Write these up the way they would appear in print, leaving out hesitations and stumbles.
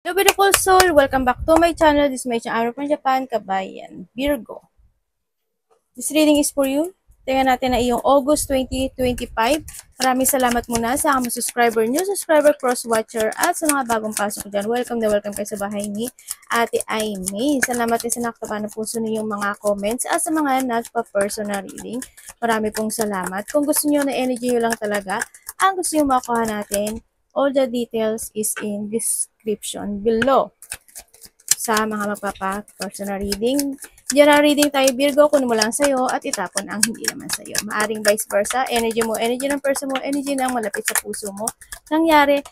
Hello beautiful soul! Welcome back to my channel. This is my channel from Japan, Kabayan, Virgo. This reading is for you. Tingnan natin na iyong August 2025. Maraming salamat muna sa mga subscriber, new subscriber, cross-watcher, at sa mga bagong pasok dyan. Welcome na welcome kayo sa bahay ni Ate Aimee. Salamat din sa nakatapan ng puso ninyong mga comments at sa mga nagpa-personal reading. Marami pong salamat. Kung gusto niyo na energy nyo lang talaga, ang gusto niyo makuha natin, all the details is in description below. Sa mga magpapa-personal reading, general reading tayo Virgo, kunin mo lang sa'yo at itapon ang hindi naman sa'yo. Maaring vice versa, energy mo, energy ng person mo, energy ng malapit sa puso mo, nangyayari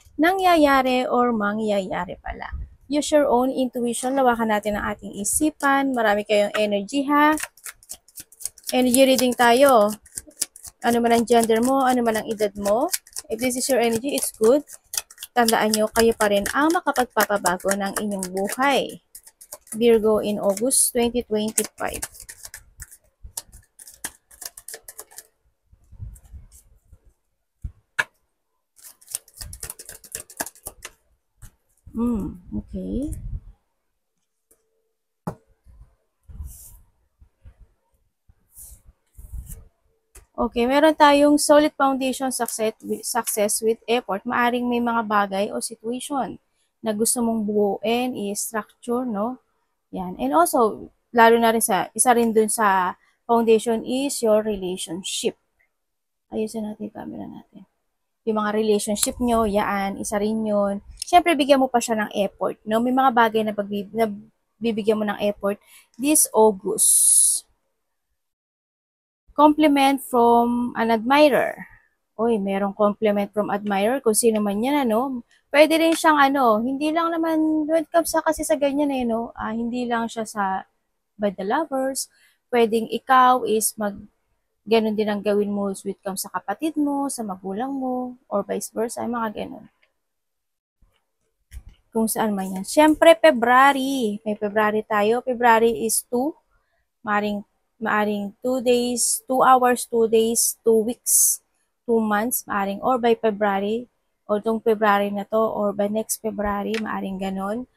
or mangyayari pala. Use your own intuition, lawakan natin ang ating isipan, marami kayong energy ha. Energy reading tayo. Ano man ang gender mo, ano man ang edad mo. If this is your energy, it's good. Tandaan nyo, kayo pa rin ang makapagpapabago ng inyong buhay. Virgo in August 2025. Okay. Okay, meron tayong solid foundation success with effort. Maaring may mga bagay o situation na gusto mong buuin is structure, no? Yan. And also, lalo na rin isa rin dun sa foundation is your relationship. Ayusin natin yung camera natin. Yung mga relationship nyo, yan, isa rin yun. Siyempre, bigyan mo pa siya ng effort, no? May mga bagay na bibigyan mo ng effort this August. Compliment from an admirer. Uy, merong compliment from admirer, kung sino man yan, ano. Pwede rin siyang, hindi lang naman, when it comes sa kasi sa ganyan, hindi lang siya sa by the lovers. Pwedeng ikaw is ganun din ang gawin mo when it comes sa kapatid mo, sa magulang mo, or vice versa, mga ganun. Kung saan man yan. Siyempre, February. May February tayo. February is 2. Maaring 2 days, 2 hours, 2 days, 2 weeks, 2 months, maaring, or by February, o itong February na to, or by next February, maaring ganon,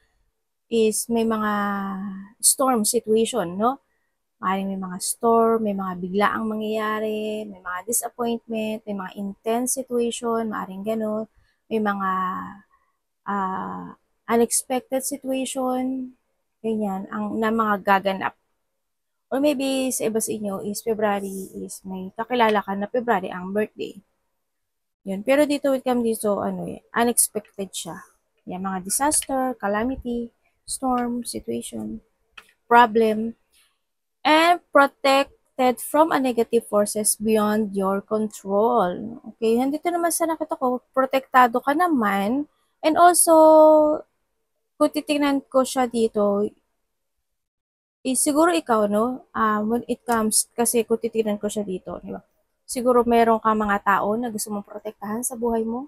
is may mga storm situation, no? Maaring may mga storm, may mga biglaang mangyayari, may mga disappointment, may mga intense situation, maaring ganon, may mga unexpected situation, ganyan, na mga gaganap. Or maybe sa iba sa inyo is February is may kakilala ka na February ang birthday. Yun. Pero dito, unexpected siya. Yan, mga disaster, calamity, storm, situation, problem, and protected from a negative forces beyond your control. Okay, nandito naman sa nakita ko, protektado ka naman. And also, kung titignan ko siya dito, siguro ikaw, no? When it comes, kasi kung titignan ko siya dito, di ba? Siguro meron ka mga tao na gusto mong protektahan sa buhay mo.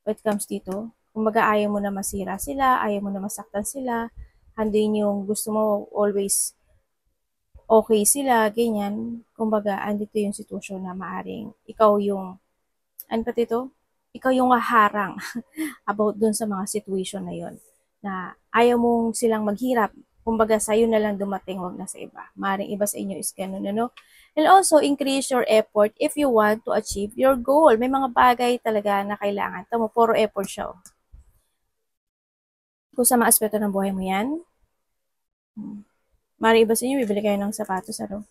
When it comes dito, kumbaga ayaw mo na masira sila, ayaw mo na masaktan sila, handin yung gusto mo always okay sila, ganyan. Kumbaga, andito yung sitwasyon na maaring ikaw yung, ano pa dito? Ikaw yung haharang about dun sa mga situation na yon, na ayaw mong silang maghirap, kumbaga sa'yo na lang dumating, wag na sa iba. Maring iba sa inyo is ganun, ano? And also, increase your effort if you want to achieve your goal. May mga bagay talaga na kailangan. Tamo, puro effort siya. Kung sa mga aspeto ng buhay mo yan, maring iba sa inyo, bibili kayo ng sapatos, ano?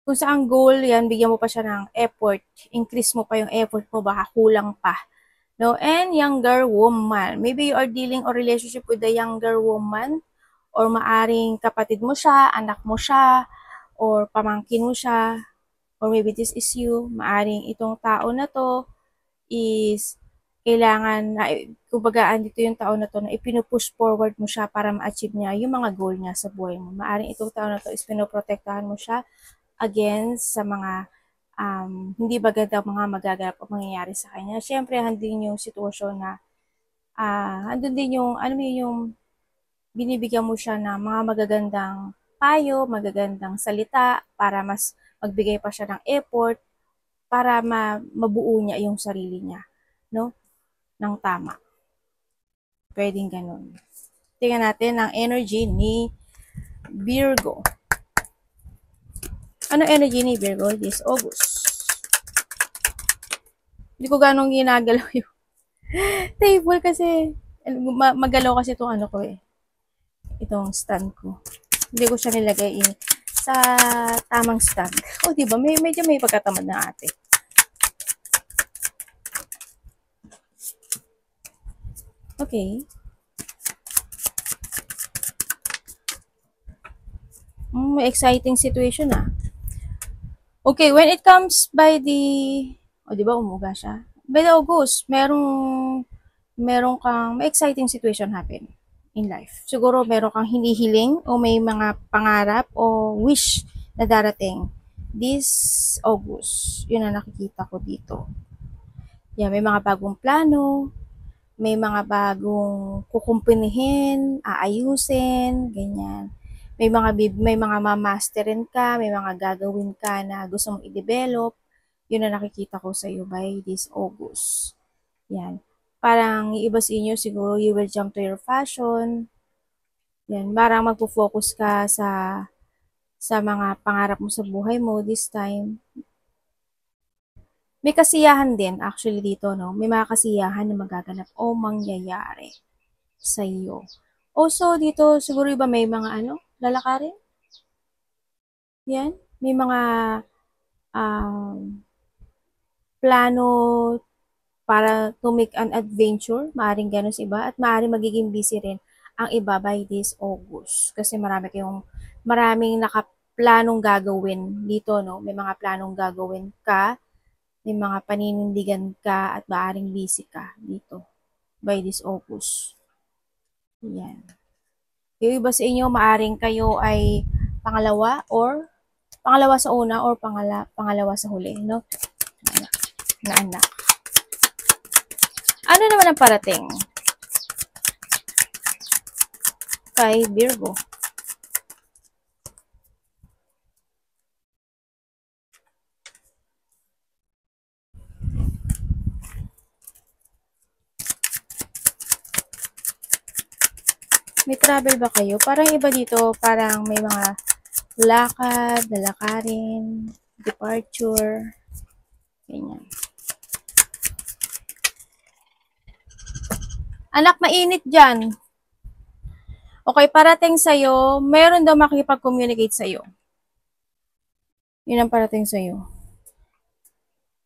Kung saan goal yan, bigyan mo pa siya ng effort. Increase mo pa yung effort mo, baka kulang pa. No? And younger woman. Maybe you are dealing or relationship with a younger woman, or maaring kapatid mo siya, anak mo siya, or pamangkin mo siya, or maybe this is you. Maaring itong tao na to is kailangan na, kumbaga, andito yung tao na to na ipinupush forward mo siya para ma-achieve niya yung mga goal niya sa buhay mo. Maaring itong tao na to is pinoprotektahan mo siya against sa mga hindi maganda mga magaganap o mangyayari sa kanya. Siyempre, handin yung sitwasyon na andun din yung, yung binibigyan mo siya ng mga magagandang payo, magagandang salita para mas magbigay pa siya ng effort para mabuo niya yung sarili niya, no? Ng tama. Pwedeng ganun. Tingnan natin ang energy ni Virgo. Ano energy ni Virgo this August? Hindi ko ganong ginagalaw yung table kasi magalaw kasi itong ano ko eh. Itong stand ko. Hindi ko siya nilagay sa tamang stand. O, diba? Medyo may pagkatamad na ate. Okay. May exciting situation ah. Okay, when it comes by the... O, diba umuga siya? By the August, merong kang may exciting situation happen in life. Siguro meron kang hinihiling o may mga pangarap o wish na darating this August. Yun ang nakikita ko dito. Yeah, may mga bagong plano, may mga bagong kukumpunihin, aayusin, ganyan. May mga mamasterin ka, may mga gagawin ka na gusto mong i-develop. Yun ang nakikita ko sa iyo by this August. Yan. Parang iba sa inyo, siguro you will jump to your fashion. Yan. Parang magpo-focus ka sa mga pangarap mo sa buhay mo this time. May kasiyahan din actually dito, no? May mga kasiyahan na magaganap o mangyayari sa iyo. Also, dito siguro iba may mga lalakarin. Yan. May mga plano para to make an adventure. Maaring ganun sa iba at maaring magiging busy rin ang iba by this August. Kasi maraming nakaplanong gagawin dito, no? May mga planong gagawin ka, may mga paninindigan ka at maaring busy ka dito by this August. Yan. Yung iba sa inyo, maaring kayo ay pangalawa sa una or pangalawa sa huli, no? Na anak. Ano naman ang parating kay Virgo? May travel ba kayo? Parang iba dito, parang may mga lakad, lalakarin, departure, ganyan. Anak, mainit dyan. Okay, parating sa'yo, meron daw makikipag-communicate sa'yo. Yun ang parating sa'yo.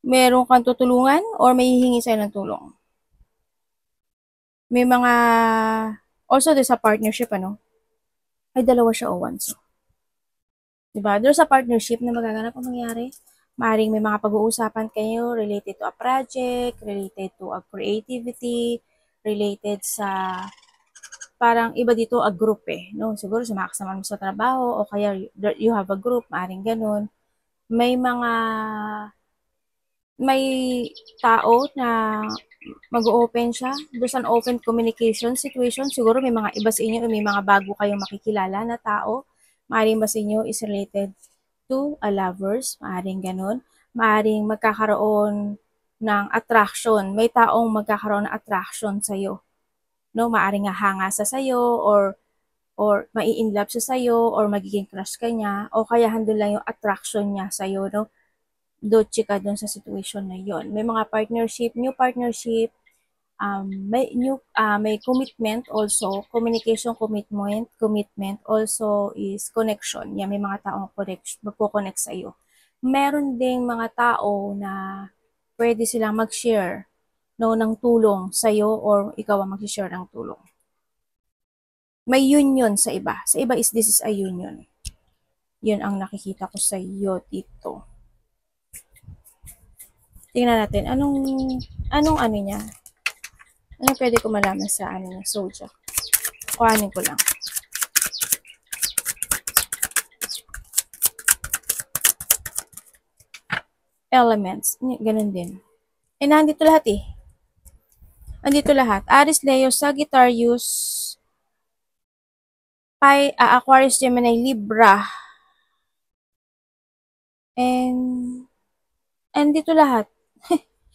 Meron kang tutulungan or may hihingi sa'yo ng tulong. May mga, also there's a partnership, ay dalawa siya o one. So. Diba? There's a partnership na magaganap ang mangyari. Maring may mga pag-uusapan kayo related to a project, related to a creativity, related sa parang iba dito a group no? Siguro sa mga kasama mo sa trabaho o kaya you have a group, maring ganun. May tao na mag-open siya. There's an open communication situation. Siguro may mga iba sa inyo, may mga bago kayong makikilala na tao. Maring ba sa inyo is related to a lovers, maaring ganun. Maaring magkakaroon ng attraction. May taong magkakaroon ng attraction sa'yo. No, maaring hanga sa sa'yo or mai-inlove siya sa'yo or magiging crush ka niya o kaya handle lang yung attraction niya sa'yo, no? Doche ka dun sa situation na yon. May mga partnership, new partnership, may commitment also, communication commitment also is connection. Yan, may mga taong magpo-connect sa iyo. Meron ding mga tao na pwede silang mag-share ng tulong sa iyo or ikaw ang mag-share ng tulong. May union sa iba. Sa iba this is a union. Yun ang nakikita ko sa iyo dito. Tingnan natin anong niya. Ano pwede ko malaman sa niya, zodiac? Kuhanin ko lang. Elements. Ganun din. Nandito lahat Andito lahat. Aries, Leo, Sagittarius, Aquarius, Gemini, Libra. And dito lahat.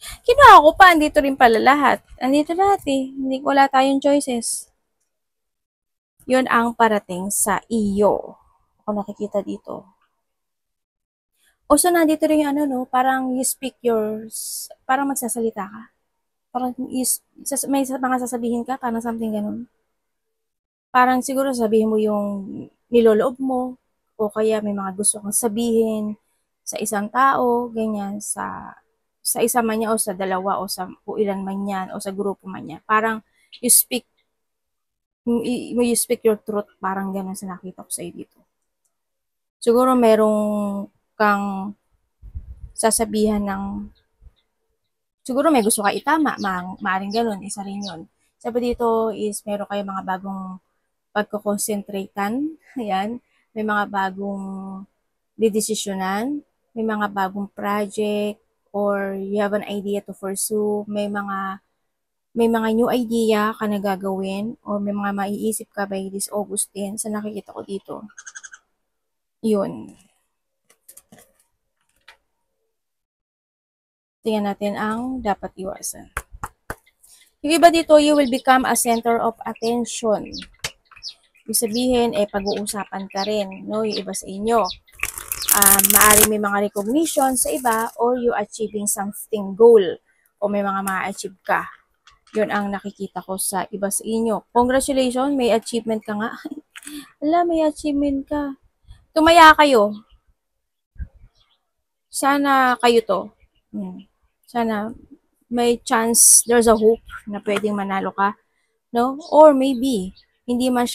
Kinuha ko pa, andito rin pala lahat. Andito lahat eh. Hindi, wala tayong choices. Yun ang parating sa iyo. Ako nakikita dito. O so, nandito rin yung ano, no? Parang you speak yours. Parang magsasalita ka. Parang may mga sasabihin ka, parang something ganun. Parang siguro sabihin mo yung niloloob mo, o kaya may mga gusto kang sabihin sa isang tao, ganyan, sa isa man niya, o sa dalawa, o sa o ilan man yan, o sa grupo man yan. Parang you speak, you speak your truth, parang ganun sa nakita ko sa iyo dito. Siguro merong kang sasabihan ng, siguro may gusto ka itama, maaaring ganun, isa rin yun. Sabi dito is meron kayo mga bagong pagkoconcentratean, ayan, may mga bagong didesisyonan, may mga bagong project, or you have an idea to pursue, may mga new idea ka na gagawin, or may mga maiisip ka by this August 10 sa nakikita ko dito. Yun. Tingnan natin ang dapat iwasan. Yung iba dito, you will become a center of attention. Ibig sabihin, pag-uusapan ka rin, no? Yung iba sa inyo. Maaaring may mga recognition sa iba, or you achieving something goal, o may mga ma-achieve ka. Yun ang nakikita ko sa iba sa inyo. Congratulations, may achievement ka nga. Ala, may achievement ka. Tumaya kayo. Sana kayo to. Sana may chance, there's a hope na pwedeng manalo ka, no? Or maybe hindi naman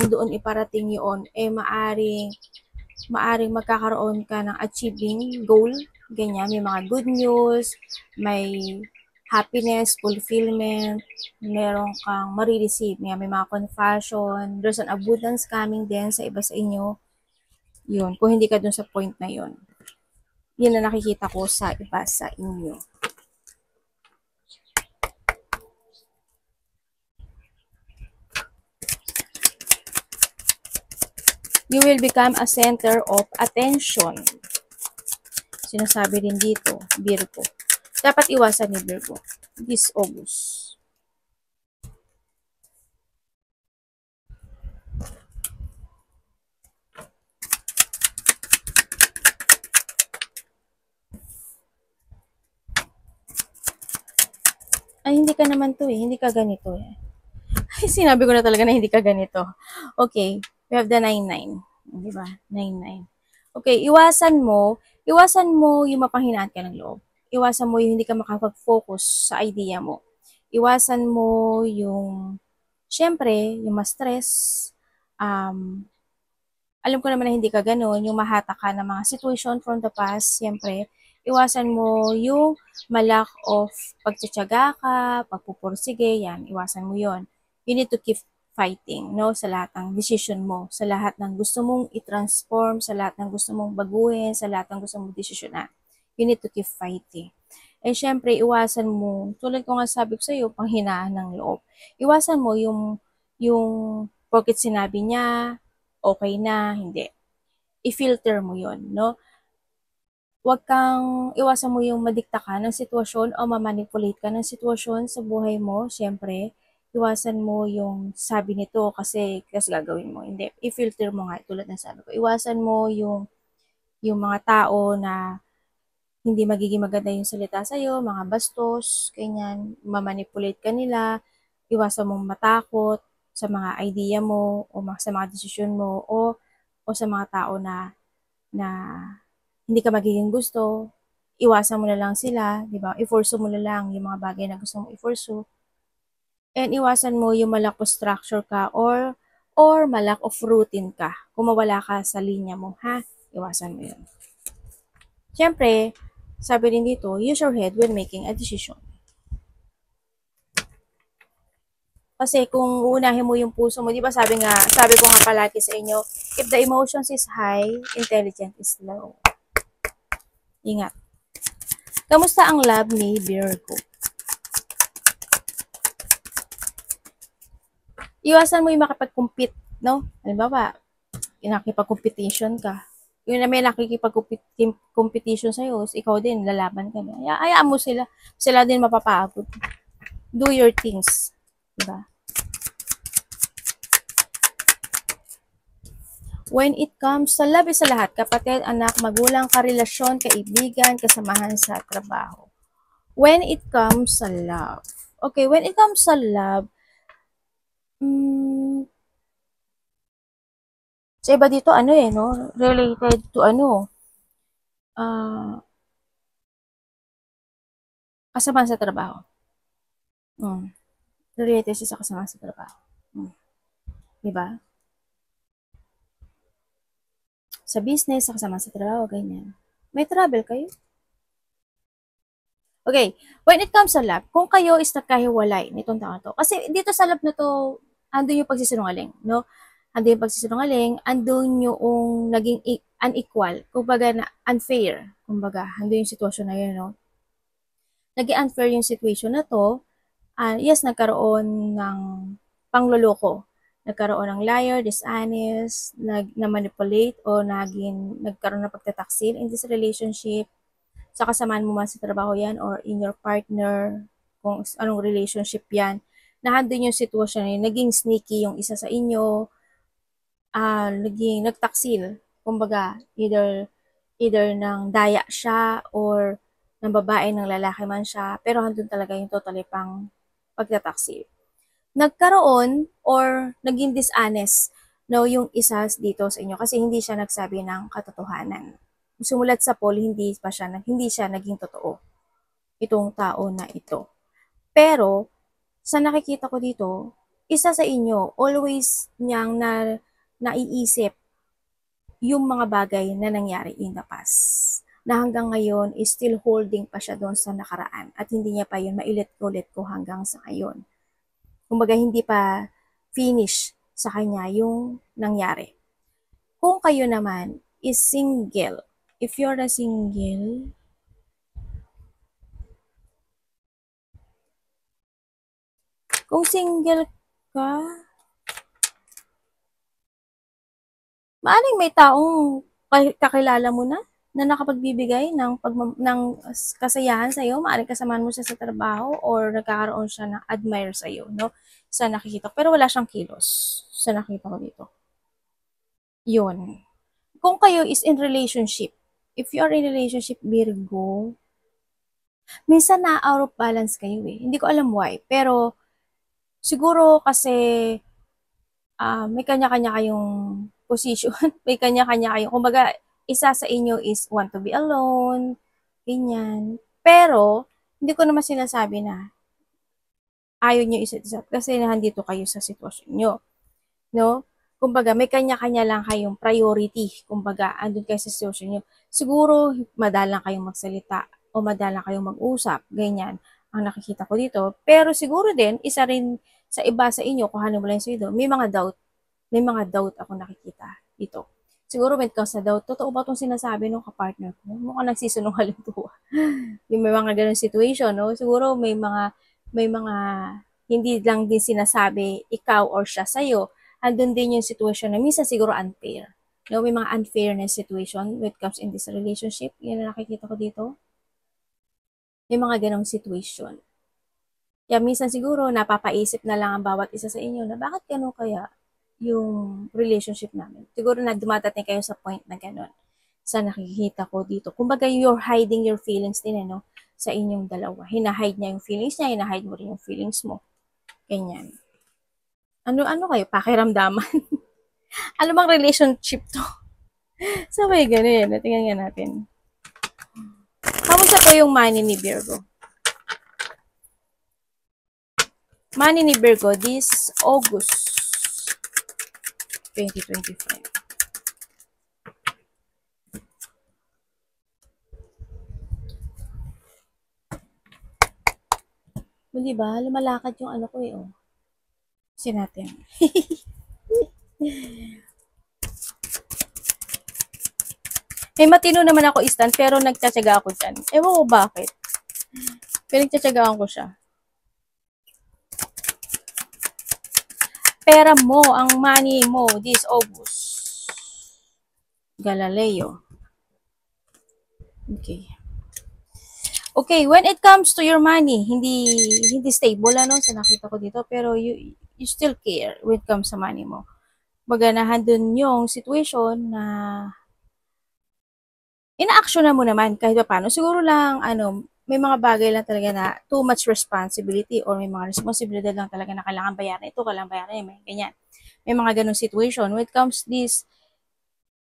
doon iparating yun, maaring magkakaroon ka ng achieving goal, ganyan, may mga good news, may happiness, fulfillment, meron kang marireceive, may mga confession, there's an abundance coming din sa iba sa inyo, yun, kung hindi ka dun sa point na yun. Yun na nakikita ko sa iba sa inyo. You will become a center of attention. Sinasabi din dito, Virgo. Dapat iwasan ni Virgo this August. Ay, hindi ka naman to eh. Hindi ka ganito eh. Ay, sinabi ko na talaga na hindi ka ganito. Okay, we have the 9-9. Diba? 9-9. Okay, iwasan mo yung mapanghinaan ka ng loob. Iwasan mo yung hindi ka makapag-focus sa idea mo. Iwasan mo yung, syempre, yung ma-stress. Alam ko naman na hindi ka ganun, yung mahata ka ng mga situation from the past, syempre, iwasan mo yung malack of pagtsatsaga ka, pagpupursige, yan, iwasan mo yon. You need to keep fighting, no, sa lahat ng decision mo, sa lahat ng gusto mong i-transform, sa lahat ng gusto mong baguhin, sa lahat ng gusto mong desisyonan. You need to keep fighting. Eh, syempre, iwasan mo, tulad ko nga sabi ko sa iyo, panghinaan ng loob. Iwasan mo yung porket sinabi niya, okay na, hindi. I-filter mo yon, no? Iwasan mo yung madikta ka ng sitwasyon o mamanipulate ka ng sitwasyon sa buhay mo, syempre. Iwasan mo yung sabi nito kasi gagawin mo. Hindi, i-filter mo nga, tulad ng sabi ko. Iwasan mo yung mga tao na hindi magiging maganda yung salita sa'yo, mga bastos, ganyan, mamanipulate ka nila, iwasan mong matakot sa mga idea mo o sa mga desisyon mo o sa mga tao na hindi ka magiging gusto, iwasan mo na lang sila, di ba? I-force mo na lang yung mga bagay na gusto mong i-force. And iwasan mo yung malack of structure ka or malack of routine ka. Kung mawala ka sa linya mo, ha? Iwasan mo yun. Siyempre, sabi rin dito, use your head when making a decision. Kasi kung uunahin mo yung puso mo, di ba sabi ko nga palagi sa inyo, if the emotions is high, intelligence is low. Ingat. Kamusta ang love ni Virgo? Iwasan mo yung makipag-compete, no? Halimbawa, nakipag-competition ka. Yung na may nakikipag-competition sa'yo, ikaw din, lalaban ka na. Hayaan mo sila. Sila din mapapagod. Do your things. Diba? When it comes sa love, sa lahat, kapatid, anak, magulang, karelasyon, kaibigan, kasamahan sa trabaho. When it comes sa love. Okay, when it comes sa love, sa iba dito, ano no? Related to kasama sa trabaho. Related siya sa kasama sa trabaho. Diba? Sa business, sa kasama sa trabaho, ganyan. May travel kayo? Okay, when it comes sa love, kung kayo is nagkahiwalay nitong taon to, kasi dito sa love na to, andun yung pagsisinungaling, no? Andun yung pagsisinungaling, andun yung naging unequal, kumbaga na unfair, kumbaga, andun yung sitwasyon na yun, no? Naging unfair yung situation na to, yes, nagkaroon ng pangloloko, nagkaroon ng liar, dishonest, na-manipulate, o nagkaroon ng pagtataksil in this relationship, sa kasamaan mo man sa trabaho yan or in your partner, kung anong relationship yan, nahandun yung sitwasyon na yun, naging sneaky yung isa sa inyo, naging nagtaksil, kumbaga, either ng daya siya or ng babae, ng lalaki man siya, pero handun talaga yung totally pang pagtataksil. Nagkaroon or naging dishonest, no, yung isa dito sa inyo kasi hindi siya nagsabi ng katotohanan. Sumulat sa poll, hindi siya naging totoo itong tao na ito. Pero sa nakikita ko dito, isa sa inyo always niyang naiisip yung mga bagay na nangyari in the past, na hanggang ngayon is still holding pa siya doon sa nakaraan at hindi niya pa yun mailit-ulit ko hanggang sa ngayon. Kumbaga hindi pa finish sa kanya yung nangyari. Kung kayo naman is single, if you're a single, kung single ka, maaring may taong kakilala mo na nakapagbibigay ng kasayahan sa iyo, maaring kasamahan mo siya sa trabaho or nagkakaroon siya ng admire sa iyo, no? Sa nakikita ko. Pero wala siyang kilos sa nakita ko dito. Yun. Kung kayo is in relationship, if you are in relationship, Virgo, minsan na-out of balance kayo eh. Hindi ko alam why. Pero, siguro kasi may kanya-kanya kayong position. May kanya-kanya kayong, kumbaga, isa sa inyo is want to be alone, ganyan. Pero, hindi ko naman sinasabi na ayaw nyo isa't isa kasi nandito kayo sa sitwasyon nyo. No? Kumbaga, may kanya-kanya lang kayong priority. Kumbaga, andun kayo sa sitwasyon nyo. Siguro, madalang kayong magsalita o madalang kayong mag-usap. Ganyan ang nakikita ko dito. Pero siguro din, isa rin sa iba sa inyo, kung ano mo lang sa ito, may mga doubt. May mga doubt ako nakikita dito. Siguro when it comes sa doubt, totoo ba itong sinasabi ng kapartner ko? Mukhang nagsisinungaling to. Yung may mga ganun situation, no? Siguro may mga hindi lang din sinasabi ikaw or siya sa'yo, andun din yung situation na minsan siguro unfair. No, may mga unfairness situation when it comes in this relationship. Yan ang nakikita ko dito. May mga ganong situation. Kaya minsan siguro napapaisip na lang ang bawat isa sa inyo na bakit gano'n kaya yung relationship namin. Siguro na dumadating kayo sa point na gano'n sa nakikita ko dito. Kumbaga you're hiding your feelings din no? Sa inyong dalawa. Hinahide niya yung feelings niya, hinahide mo rin yung feelings mo. Ganyan. Ano kayo? Pakiramdaman. Ano bang relationship to? Sabay ganun. Tingnan nga natin. Kamusta po yung money ni Virgo? Money ni Virgo this August 2025. Di ba? Lumalakad yung ano ko eh. Oh. Kasi natin. May matino naman ako istan pero nagtsatsaga ako dyan. Ewan ko bakit. Pinagtsatsagaan ko siya. Pera mo, ang money mo this August. Galileo. Okay. Okay, when it comes to your money, hindi stable ano sa nakita ko dito, pero you still care when it comes sa money mo. Maganahan dun yung situation na ina-actionan mo naman kahit paano. Siguro lang may mga bagay lang talaga na too much responsibility or may mga responsibilidad lang talaga na kailangan bayaran. Ito kailangan bayaran, may ganyan. May mga ganung situation. When it comes this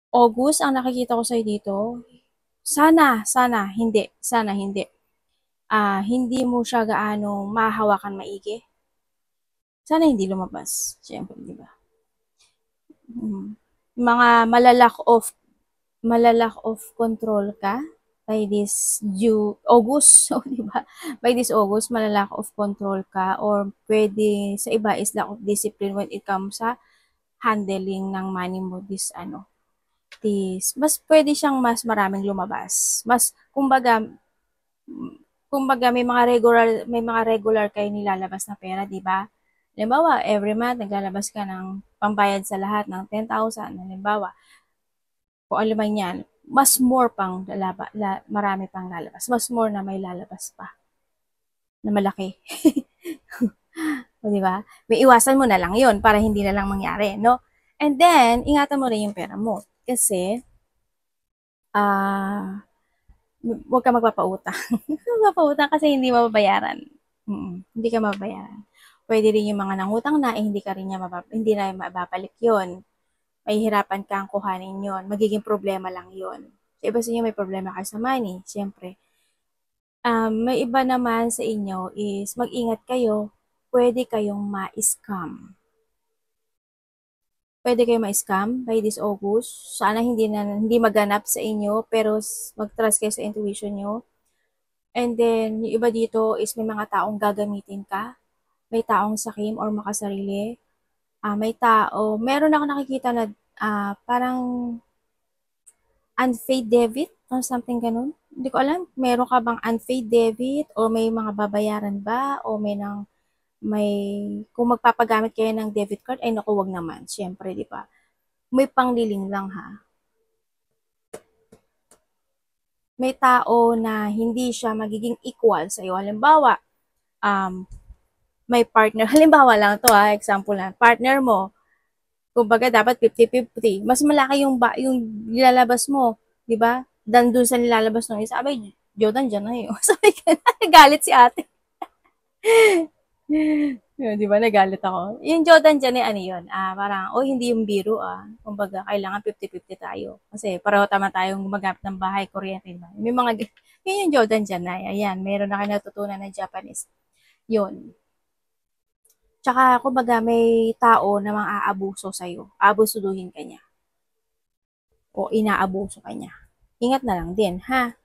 August, ang nakikita ko sa'yo dito, sana hindi. Hindi mo siya gaano mahahawakan maigi. Sana hindi lumabas. Siyempre, di ba? Mga malalack of control ka by this August, so, di ba? By this August, malalack of control ka or pwede sa iba is lack of discipline when it comes sa handling ng money mo mas pwede siyang mas maraming lumabas. Mas kumbaga may mga regular kayo nilalabas na pera, di ba? Halimbawa, every month naglalabas ka ng pambayad sa lahat ng 10,000, halimbawa. Kung ano man yan, mas more pang marami pang lalabas. Mas more na may lalabas pa na malaki. O, di ba? May iwasan mo na lang yon para hindi na lang mangyari, no? And then, ingatan mo rin yung pera mo. Kasi, huwag ka magpapautang. Magpapautang kasi hindi mababayaran. Hindi ka mababayaran. Pwede rin yung mga nangutang na, hindi na mababalik yon. Mahihirapan kang kuhanin yon. Magiging problema lang yon. Sa iba sa inyo may problema kayo sa money, siyempre. May iba naman sa inyo is mag-ingat kayo, pwede kayong ma-scam. Pwede kayo ma-scam by this August. Sana hindi maganap sa inyo, pero mag-trust kayo sa intuition nyo. And then, yung iba dito is may mga taong gagamitin ka. May taong sakim or makasarili. Meron ako nakikita na parang unpaid debit or something ganun. Hindi ko alam, meron ka bang unpaid debit o may mga babayaran ba o kung magpapagamit kayo ng debit card, ay naku, wag naman. Siyempre, di ba? May pangliling lang ha. May tao na hindi siya magiging equal sa iyo. Halimbawa, may partner, halimbawa lang to example lang, partner mo, kumbaga dapat 50-50. Mas malaki yung nilalabas mo, di ba? Dan dun sa nilalabas ng isa. Abay, Jordan dyan na yun. Sabi ka na, galit si ate. Di ba, nagalit ako. Yung Jordan dyan ano yun, parang, hindi yung biro Kumbaga, kailangan 50-50 tayo. Kasi pareho tama tayong gumagamit ng bahay, kuryente, diba? May mga, yun yung Jordan dyan na, ayan, meron na kayo natutunan ng Japanese. Yun. Tsaka, kumbaga, may tao na mang-aabuso sa'yo. Abusuduhin ka niya. O inaabuso ka niya. Ingat na lang din, ha?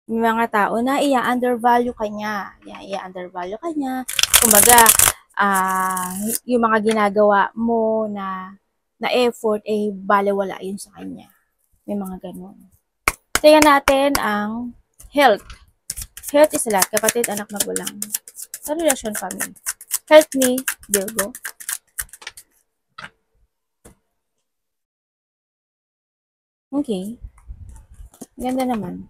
May mga tao na i-undervalue ka niya. I-undervalue ka niya. Kumbaga, yung mga ginagawa mo na effort, balewala yun sa kanya. May mga ganun. Tingnan natin ang health. Health is lahat. Kapatid, anak, magulang. Sa relasyon, family. Health ni Virgo. Okay. Ganda naman.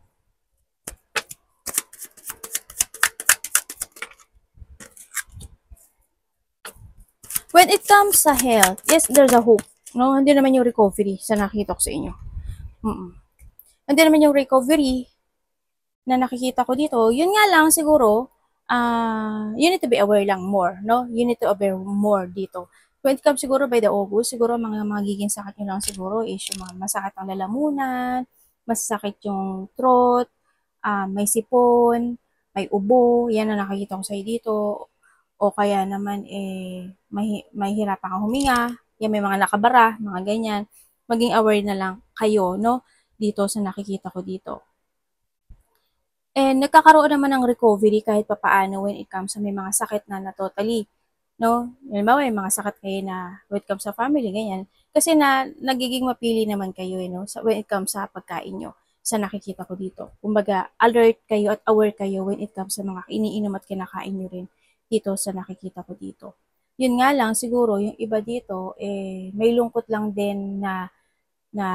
When it comes sa health, yes, there's a hope. No, hindi naman yung recovery sa nakita ko sa inyo. Hindi naman yung recovery na nakikita ko dito. Yun nga lang siguro, you need to be aware lang more, no? You need to aware more dito. When it comes siguro by the August, siguro mga magiging sakit nyo lang siguro is yung mga masakit ang lalamunan, masakit yung throat, may sipon, may ubo, yan ang nakikita ko sa'yo dito. O kaya naman, may hirapan kang huminga, yan may mga nakabara, mga ganyan. Maging aware na lang kayo, no? Dito sa nakikita ko dito. And nagkakaroon naman ng recovery kahit papaano when it comes sa may mga sakit na totally, no? Halimbawa, may mga sakit kayo na when it comes sa family, ganyan. Kasi nagiging mapili naman kayo, no? When it comes sa pagkain nyo, sa nakikita ko dito. Kumbaga, alert kayo at aware kayo when it comes sa mga iniinom at kinakain nyo rin dito sa nakikita ko dito. Yun nga lang siguro yung iba dito, eh, may lungkot lang din na na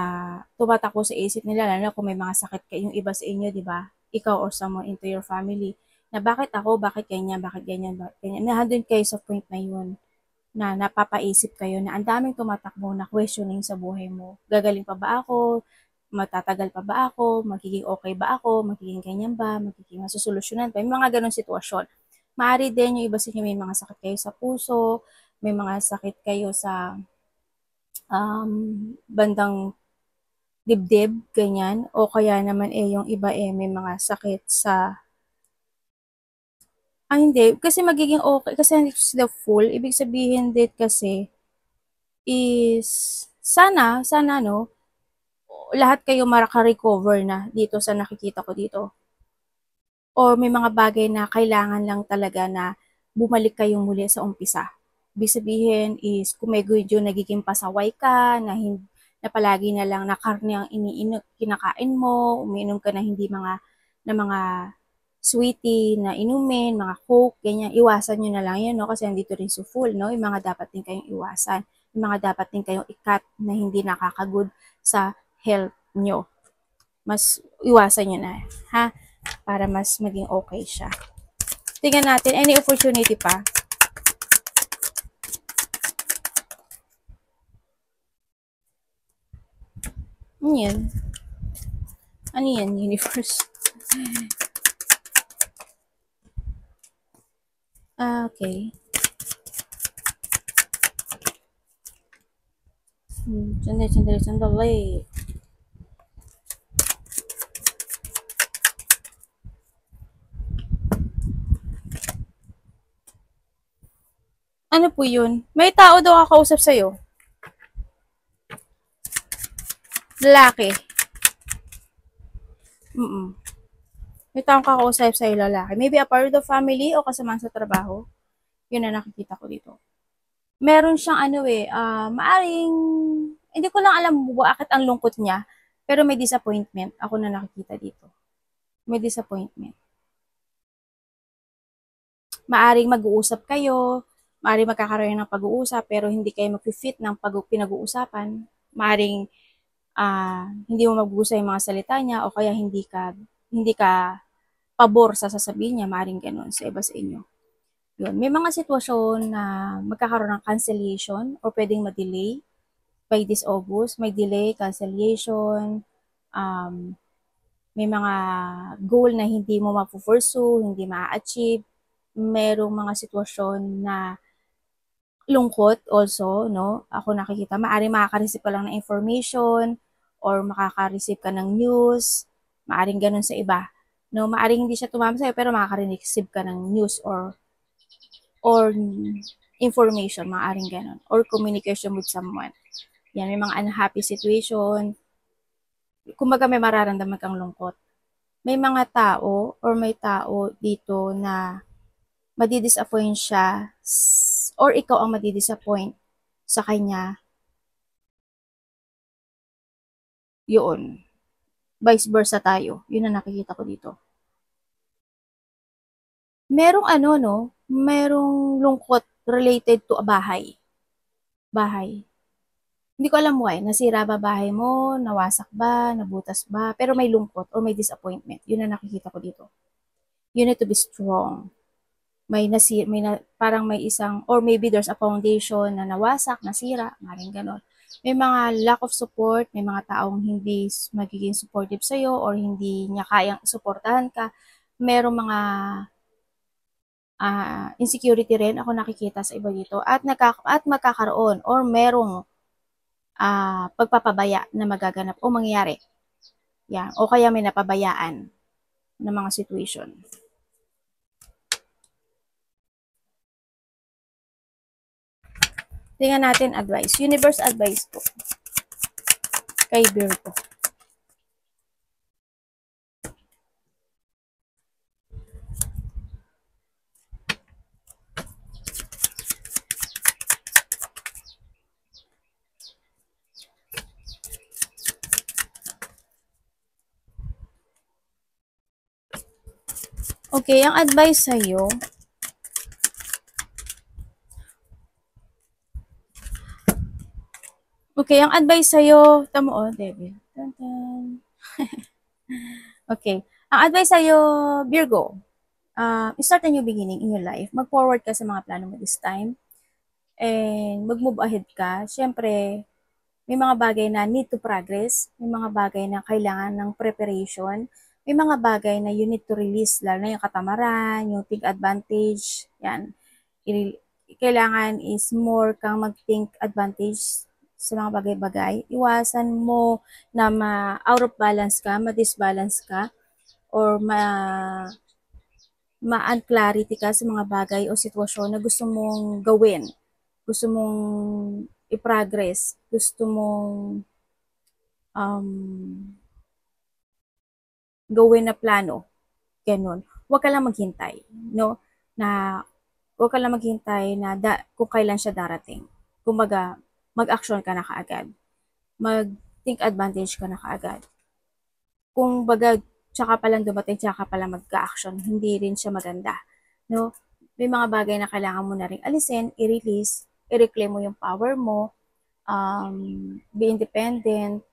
tumatakbo sa isip nila lalo na kung may mga sakit yung iba sa inyo, 'di ba? Ikaw or someone into your family na bakit ako, bakit ganyan, bakit ganyan. Nandun kayo sa point na yun na napapaisip kayo na ang daming tumatakbo na questioning sa buhay mo. Gagaling pa ba ako? Matatagal pa ba ako? Magiging okay ba ako? Magiging ganyan ba? Magiging masusolusyunan ba? May mga ganong sitwasyon. Maaari din yung iba sa inyo may mga sakit kayo sa puso, may mga sakit kayo sa bandang dibdib, ganyan. O kaya naman eh yung iba eh may mga sakit sa hindi. Kasi magiging okay. Kasi hindi sila full. Ibig sabihin din kasi is sana no, lahat kayo makaka-recover na dito sa nakikita ko dito. Or may mga bagay na kailangan lang talaga na bumalik kayong muli sa umpisa. Ibig sabihin is kung may medyo nagiging pasaway ka, na palagi na lang na karne ang kinakain mo, umiinom ka na mga sweetie na inumin, mga coke, ganyan, iwasan nyo na lang yan, no? Kasi nandito rin so full, no? Yung mga dapat din kayong iwasan. Yung mga dapat din kayong ikat na hindi nakakagood sa health nyo. Mas iwasan nyo na, ha? Para mas maging okay siya. Tingnan natin, any opportunity pa? Ano yan? Ano yan, universe? Okay. Sandali. Ano po yun? May tao daw kakausap sa'yo. Lalaki. May taong kakausap sa'yo lalaki. Maybe a part of the family o kasama sa trabaho. Yun na nakikita ko dito. Meron siyang maaring, hindi ko lang alam bakit ang lungkot niya, pero may disappointment ako na nakikita dito. May disappointment. Maaring mag-uusap kayo, maaring magkakaroon ng pag-uusap, pero hindi kayo mag-fit ng pinag-uusapan. Maaring hindi mo magugustuhan yung mga salita niya o kaya hindi ka pabor sa sasabihin niya, maaring ganun sa iba sa inyo. Yun. May mga sitwasyon na magkakaroon ng cancellation or pwedeng ma-delay by this August. May delay, cancellation, may mga goal na hindi mo mapupursue, hindi ma-achieve. Merong mga sitwasyon na lungkot also, no? Ako nakikita, maaaring makaka-receive ka lang ng information or makaka-receive ka ng news, maaaring ganun sa iba. No, maaaring hindi siya tumama sa'yo pero makaka-receive ka ng news or information, maaaring ganun, or communication with someone. Yan, may mga unhappy situation, kumbaga may mararamdaman kang lungkot. May mga tao or may tao dito na madidisappoint siya or ikaw ang madidisappoint sa kanya. Yun. Vice versa tayo. Yun ang nakikita ko dito. Merong merong lungkot related to a bahay. Bahay. Hindi ko alam why. Nasira ba bahay mo? Nawasak ba? Nabutas ba? Pero may lungkot or may disappointment. Yun ang nakikita ko dito. You need to be strong. Parang may isang, or maybe there's a foundation na nawasak, nasira, maring ganon. May mga lack of support, may mga taong hindi magiging supportive sa'yo or hindi niya kayang suportahan ka. Merong mga insecurity rin ako nakikita sa iba dito at magkakaroon or merong pagpapabaya na magaganap o mangyayari. Yan. O kaya may napabayaan na mga situation. Tingnan natin advice. Universe advice po. Kay Virgo. Okay, ang advice sa'yo, Okay, ang advice sa'yo, tamo oh, Devil. Dun, dun. Okay, ang advice sa'yo, Virgo, start a new beginning in your life. Mag-forward ka sa mga plano mo this time. And mag-move ahead ka. Siyempre, may mga bagay na need to progress. May mga bagay na kailangan ng preparation. May mga bagay na you need to release, lalo na yung katamaran, yung take advantage. Yan. Kailangan is more kang mag-think advantage sa mga bagay-bagay. Iwasan mo na ma-out of balance ka, ma-disbalance ka, or ma-unclarity ka sa mga bagay o sitwasyon na gusto mong gawin, gusto mong i-progress, gusto mong um, gawin na plano, ganun. Huwag ka lang maghintay, no? Na huwag ka lang maghintay na kung kailan siya darating. Kumbaga, mag-action ka na kaagad. Mag-think advantage ka na kaagad. Kung baga, tsaka pa lang dumating, tsaka pa lang mag-action, hindi rin siya maganda. No? May mga bagay na kailangan mo na rin alisin, i-release, i-reclaim mo yung power mo, be independent,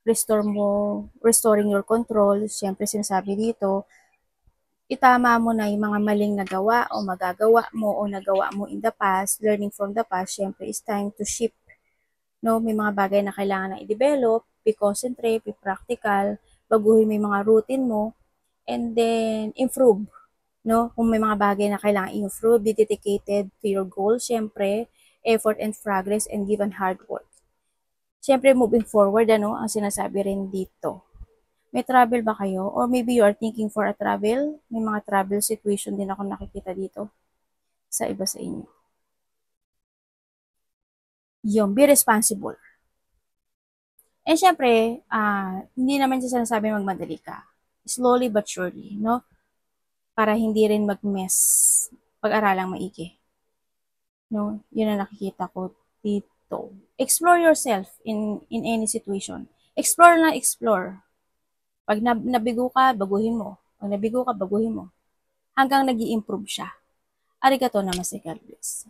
restoring your control. Siyempre, sinasabi dito, itama mo na yung mga maling nagawa o magagawa mo o nagawa mo in the past, learning from the past. Siyempre, it's time to shift. No? May mga bagay na kailangan na i-develop, be-concentrate, be-practical, baguhin mo yung mga routine mo, and then improve. No? Kung may mga bagay na kailangan i-improve, be dedicated to your goal, syempre, effort and progress, and give and hard work. Syempre, moving forward, ano, ang sinasabi rin dito. May travel ba kayo? Or maybe you are thinking for a travel? May mga travel situation din ako nakikita dito sa iba sa inyo. Yung, be responsible. And syempre, hindi naman siya sinasabi magmadali ka. Slowly but surely, no? Para hindi rin mag-mess pag-aralang maigi. No? Yun ang nakikita ko dito. Explore yourself in any situation. Explore na explore. Pag nabigo ka, baguhin mo. Pag nabigo ka, baguhin mo. Hanggang nag improve siya. Arigato namaste, God bless.